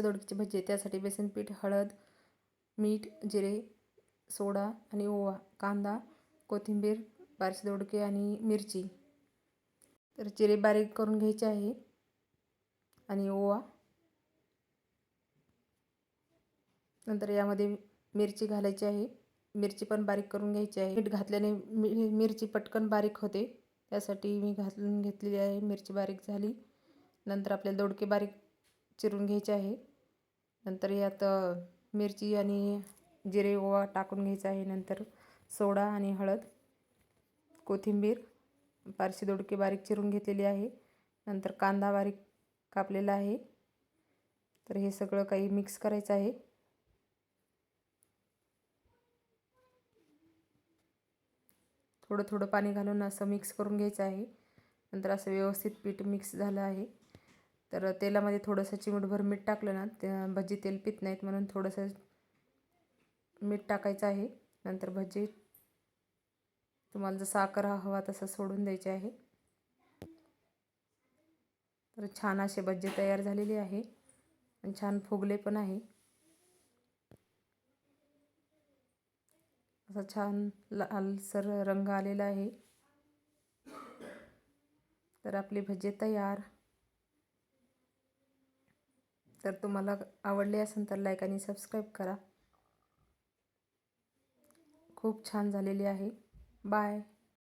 दोडक्याची भजी त्यासाठी बेसन पीठ, हळद, मीठ, जिरे, सोडा आणि ओवा, कांदा, कोथिंबीर, बारसे दोडके आणि मिरची. तर जिरे बारीक करून घ्यायचे आहे आणि ओवा. नंतर यामध्ये मिरची घालायची आहे, मिरची पण बारीक करून घ्यायची आहे. मीठ घातल्याने मिरची पटकन बारीक होते, त्यासाठी मी घालून घेतलेली आहे. मिरची बारीक झाली नंतर आपल्याला दोडके बारीक चिरून घ्यायचे आहे. नंतर यात मिरची आणि जिरे, ओवा टाकून घ्यायचा आहे. नंतर सोडा आणि हळद, कोथिंबीर, बारसे दोडके बारीक चिरून घेतलेली आहे. नंतर कांदा बारीक कापलेला आहे. तर हे सगळं काही मिक्स करायचं आहे. थोडं थोडं पाणी घालून असं मिक्स करून घ्यायचं आहे. नंतर असं व्यवस्थित पीठ मिक्स झालं आहे. तर तेलामध्ये थोडंसं चिमूटभर मीठ टाकलं ना, त्या भजी तेल पित नाहीत म्हणून थोडंसं मीठ टाकायचं आहे. नंतर भजी तुम्हाला जसा आकार हवा तसा सोडून द्यायचे आहे. तर छान असे भजी तयार झालेले आहे आणि छान फुगले पण आहे. असा छान लालसर रंग आलेला आहे. तर आपली भजी तयार. तर तुम्हाला आवडले असेल तर लाईक आणि सबस्क्राईब करा. खूप छान झालेली आहे. बाय.